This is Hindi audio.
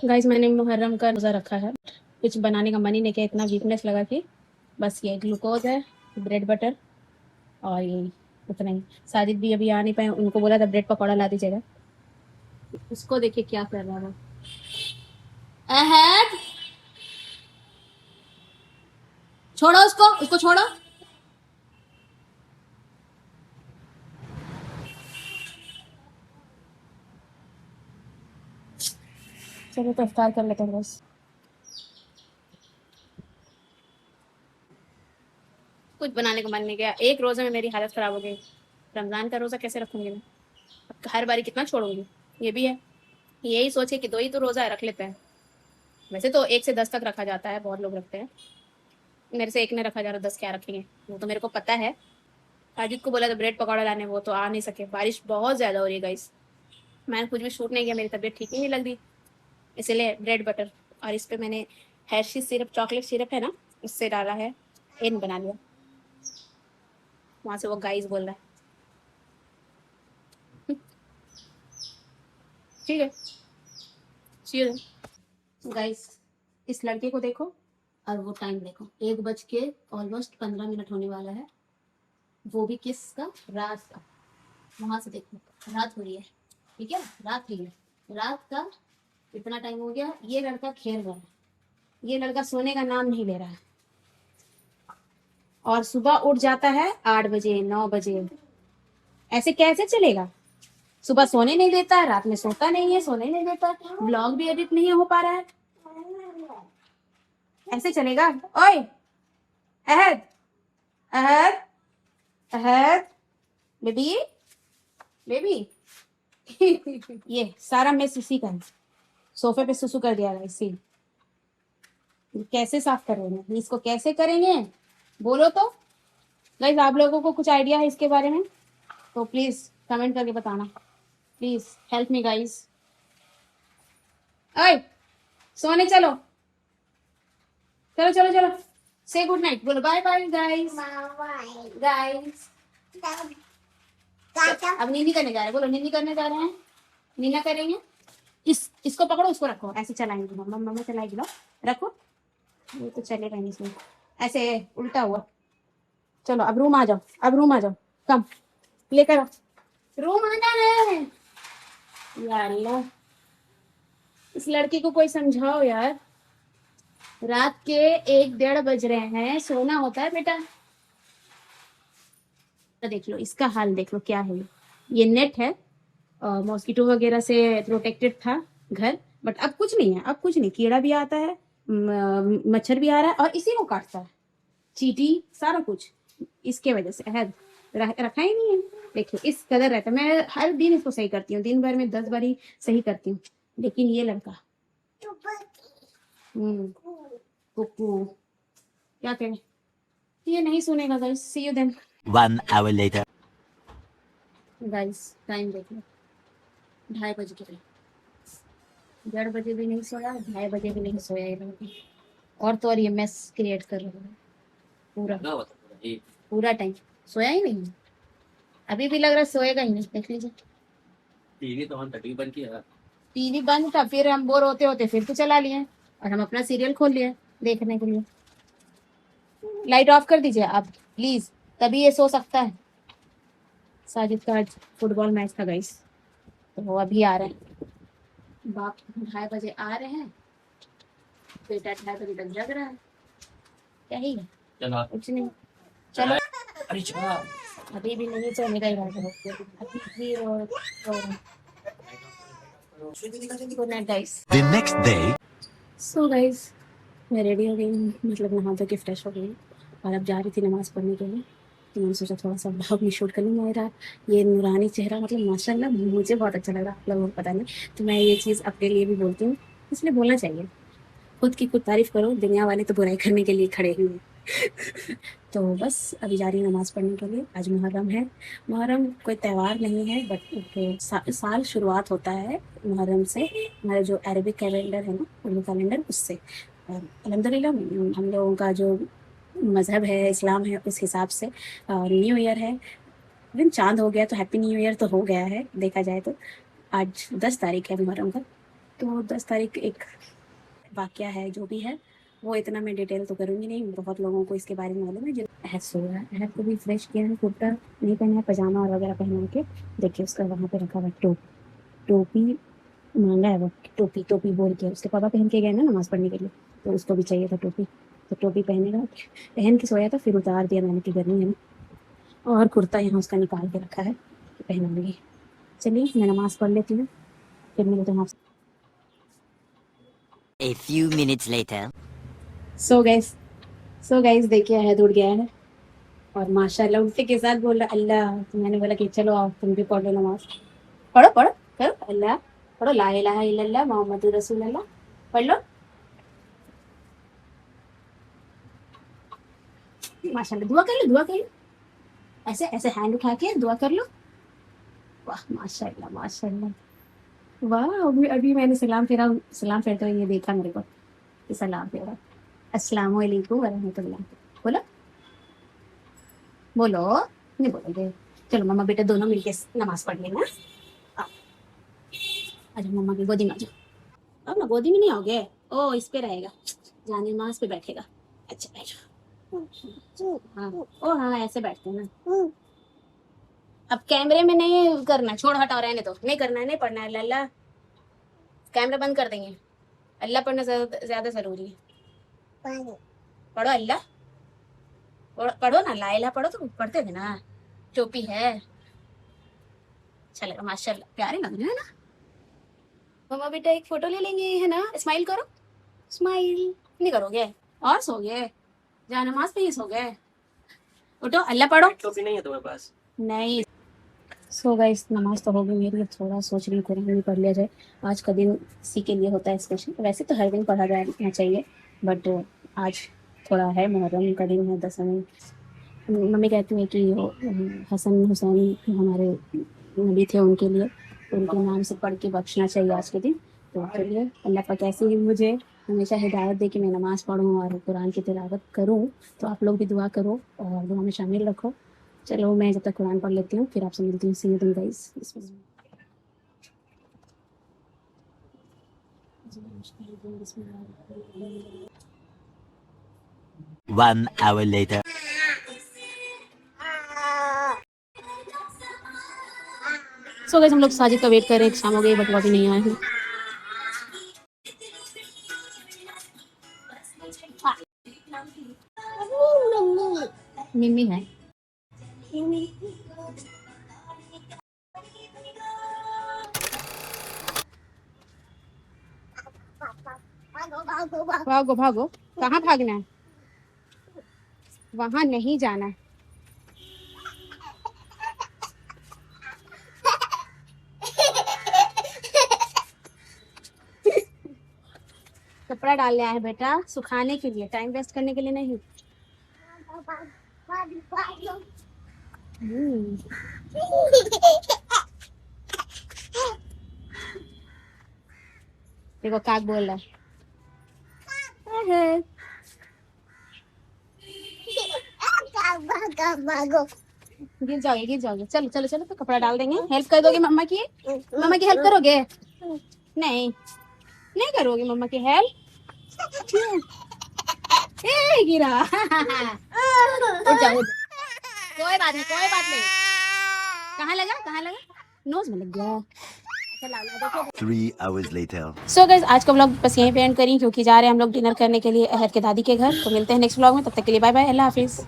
गाइस मैंने मुहर्रम का रोज़ा रखा है, कुछ बनाने का मन ही नहीं किया, इतना वीकनेस लगा कि बस ये ग्लूकोज है, ब्रेड बटर और ये उतना ही। साजिद भी अभी आ नहीं पाए, उनको बोला था ब्रेड पकौड़ा ला दीजिएगा। उसको देखिए क्या कर रहा है। अहद छोड़ो उसको छोड़ो। चलो तो इफ्तार कर लेते हैं बस। कुछ बनाने का मन नहीं किया, एक रोज़े में मेरी हालत ख़राब हो गई। रमज़ान का रोज़ा कैसे रखूँगी मैं? हर बारी कितना छोड़ूंगी? ये भी है, यही सोचे कि 2 ही तो रोज़ा है, रख लेते हैं। वैसे तो 1 से 10 तक रखा जाता है, बहुत लोग रखते हैं। मेरे से 1 ने रखा जा रहा, 10 क्या रखेंगे? वो तो मेरे को पता है। अजीत को बोला था ब्रेड पकौड़ा लाने, वो तो आ नहीं सके, बारिश बहुत ज़्यादा हो रही है गाइस। मैंने कुछ भी शूट नहीं किया, मेरी तबीयत ठीक ही नहीं लग रही, इसलिए ब्रेड बटर और इस पे मैंने हर्शी सिरप, चॉकलेट सिरप है ना, उससे डाला है, इन बना लिया। वहाँ से वो गाइस बोल रहा है ठीक है, सी यू गाइस। इस लड़के को देखो और वो टाइम देखो, 1:15 होने वाला है, वो भी किसका? रात का। वहां से देखो, रात हो रही है, ठीक है, रात ही है, रात का इतना टाइम हो गया। ये लड़का खेल रहा है, ये लड़का सोने का नाम नहीं ले रहा है, और सुबह उठ जाता है 8 बजे 9 बजे। ऐसे कैसे चलेगा? सुबह सोने नहीं देता है, रात में सोता नहीं है, सोने नहीं देता, ब्लॉग भी एडिट नहीं हो पा रहा है, ऐसे चलेगा? ओए अहद, अहद, अहद, बेबी, बेबी ये सारा मेस इसी का है, सोफे पे सुसु कर दिया है इसी। कैसे साफ करेंगे इसको, कैसे करेंगे बोलो तो गाइस। आप लोगों को कुछ आइडिया है इसके बारे में तो प्लीज कमेंट करके बताना, प्लीज हेल्प मी गाइस। ओए सोने चलो, चलो चलो चलो, से गुड नाइट बोलो, बाय बाय गाइस, गाइस। अब नीनी करने जा रहे हैं, बोलो नीनी करने जा रहे हैं, नीना करेंगे। इसको पकड़ो, उसको रखो, ऐसे चलाएंगे, मम्मा मम्मा चलाएगी लो, रखो, ये तो चलेगा नहीं इसमें, ऐसे उल्टा हुआ। चलो अब रूम आ जाओ, अब रूम आ जाओ, कम लेकर आओ, रूम आना है यार। अल्लाह, इस लड़की को कोई समझाओ यार, रात के 1-1:30 बज रहे हैं, सोना होता है बेटा। तो देख लो इसका हाल, देख लो क्या है। ये नेट है, मॉस्किटो वगैरह से प्रोटेक्टेड था घर, बट अब कुछ नहीं है, अब कुछ नहीं, कीड़ा भी आता है, मच्छर भी आ रहा है और इसी को काटता है, चींटी, सारा कुछ इसके वजह से है, रखा ही नहीं है। देखिए इस कदर रहता है, मैं हर दिन इसको सही करती हूँ, दिन भर में 10 बारी सही करती हूँ, लेकिन ये लड़का कुकू क्या करें, ये नहीं सुनेगा guys. See you then. 1 hour later. Guys time देख लो, 2:30 बज गए, 1:30 बजे भी नहीं सोया, 2:30 बजे भी नहीं सोया ये लड़की, और तो और ये मेस क्रिएट कर रहा है पूरा पूरा टाइम, सोया ही नहीं, अभी भी लग रहा है सोएगा ही नहीं। देख लीजिए टीवी तो टीवी बंद किया, टीवी बंद था, फिर हम बोर होते होते फिर तो चला लिए और हम अपना सीरियल खोल लिए देखने के लिए। लाइट ऑफ कर दीजिए आप प्लीज, तभी ये सो सकता है। साजिद का आज फुटबॉल मैच था गाइस, तो वो अभी आ रहे हैं, बाप 2:30 बजे आ रहे हैं, बेटा 2:30 बजे तक जग रहा है, क्या ही है, कुछ नहीं। चलो अभी भी नहीं सोने का इरादा है, अभी भी रो good night guys. The next day. So guys मैं रेडी हो गई हूँ, मतलब नहा धो के फ्रेश हो गई हूँ और अब जा रही थी नमाज़ पढ़ने के लिए, तो मैंने सोचा थोड़ा सा ब्लॉग में शूट कर लूँ। मेरा ये नूरानी चेहरा मतलब माशाल्लाह मुझे बहुत अच्छा लग रहा है, आप लोगों को पता नहीं, तो मैं ये चीज़ अपने लिए भी बोलती हूँ, इसलिए बोलना चाहिए, खुद की खुद तारीफ करो, दुनिया वाले तो बुराई करने के लिए खड़े हुए हैं। तो बस अभी जा रही हूँ नमाज़ पढ़ने के लिए। आज मुहर्रम है। मुहर्रम कोई त्योहार नहीं है, बट एक साल शुरुआत होता है मुहर्रम से। हमारा जो अरबिक कैलेंडर है ना, उर्दू कैलेंडर, उससे। और अल्हम्दुलिल्लाह हम लोगों का जो मज़हब है, इस्लाम है, उस हिसाब से न्यू ईयर है। दिन चाँद हो गया तो हैप्पी न्यू ईयर तो हो गया है देखा जाए तो। आज 10 तारीख है मुहर्रम का, तो 10 तारीख एक वाक़या है जो भी है, वो इतना मैं डिटेल तो करूँगी नहीं, बहुत लोगों को इसके बारे में मालूम है। जो अहद सो रहा है, अहद को भी फ्रेश किया है, कुर्ता नहीं पहना है, पजामा और वगैरह पहना के। देखिए उसका वहाँ पे रखा हुआ टोपी मांगा है वो, टोपी टोपी बोल के। उसके पापा पहन के गए ना नमाज़ पढ़ने के लिए, तो उसको भी चाहिए था टोपी, तो टोपी पहनेगा। पहन के सोया था, फिर उतार दिया मैंने कि गर्मी है ना। और कुर्ता यहाँ उसका निकाल के रखा है कि पहनाऊँगी। चलिए मैं नमाज़ पढ़ लेती हूँ, फिर मिलते हैं आपसे। A few minutes later. So guys देखिए अहद उड़ गया है, और माशाल्लाह उठते के साथ बोल रहा अल्लाह। तो मैंने बोला कि चलो आओ तुम भी पढ़ लो नमाज। पढ़ो पढ़ो करो, अल्लाह पढ़ो, ला इलाहा इल्लल्लाह मोहम्मदुर रसूलुल्लाह पढ़ लो। माशाल्लाह दुआ कर लो, दुआ कर लो, ऐसे ऐसे हैंड उठा के दुआ कर लो। वाह माशाल्लाह माशाल्लाह, वाह। अभी अभी मैंने सलाम फेरते हुए ये देखा मेरे को कि सलाम फेरा। अस्सलामु अलैकुम वरहमतुल्लाह बोलो, बोलो, नहीं बोलोगे? चलो मम्मा बेटा दोनों मिलके नमाज पढ़ लेना। आओ, आजा मम्मा की गोदी में आ जाओ। अब ना गोदी में नहीं आओगे, ओ इस पे रहेगा, जाने नमाज पे बैठेगा। अच्छा बैठो। हाँ ओ हाँ ऐसे बैठते हैं ना। अब कैमरे में नहीं करना, छोड़ हटाओ, रहने दो, नहीं करना है, नहीं पढ़ना है। अल्लाह कैमरा बंद कर देंगे। अल्लाह पढ़ना ज्यादा जरूरी है। पढ़ो अल्लाह, पढ़ो ना, ला इलाहा पढ़ो, तो पढ़ते थे ना। टोपी है, चलेगा माशाल्लाह, प्यारे लग रहे हैं ना। मम्मा बेटा एक फोटो ले लेंगे, है ना? स्माइल करो, स्माइल नहीं करोगे और सो गए, जहाँ नमाज पे ही सो गए। उठो अल्लाह पढ़ो। टोपी नहीं है तुम्हारे पास? नहीं। सो गाइस नमाज तो हो गई मेरी, अब थोड़ा सोच रही हूँ कुरान भी पढ़ लिया जाए। आज का दिन इसी के लिए होता है स्पेशल, वैसे तो हर दिन पढ़ा जाना चाहिए, बट आज थोड़ा है, मुहर्रम का दिन है, 10वें। मम्मी कहती है कि वो हसन हुसैन जो हमारे नबी थे, उनके लिए, उनके नाम से पढ़ के बख्शना चाहिए आज के दिन। तो चलिए अल्लाह पाक ऐसे ही मुझे हमेशा हिदायत दे कि मैं नमाज पढ़ूँ और कुरान की तिलावत करूँ। तो आप लोग भी दुआ करो और दुआ में शामिल रखो। चलो मैं जब तक कुरान पढ़ लेती हूँ, फिर आपसे मिलती हूँ। See you guys. 1 hour later. So guys हम लोग साजिद का वेट कर रहे हैं, शाम हो गई बट वो अभी नहीं आए हैं। मिम्मी है। भागो भागो, कहाँ भागना है? वहां नहीं जाना है। कपड़ा डालने आया है बेटा, सुखाने के लिए, टाइम वेस्ट करने के लिए नहीं। देखो काक बोल रहा है। गिर जाओगे, गिर जाओगे। चलो चलो चलो, तो कपड़ा डाल देंगे। हेल्प कर दोगे मम्मा की? मम्मा की हेल्प करोगे? नहीं, नहीं करोगे मम्मा की हेल्प? ए गिरा। उठ जाओ, कोई बात नहीं, कोई बात नहीं। कहाँ लगा, कहाँ लगा? नोज में लग गया। 3 hours later. सो गाइस आज का व्लॉग बस यहीं पे एंड करी, क्योंकि जा रहे हैं हम लोग डिनर करने के लिए अहद के दादी के घर। तो मिलते हैं नेक्स्ट व्लॉग में, तब तक के लिए बाय बाय, अल्लाह हाफिज।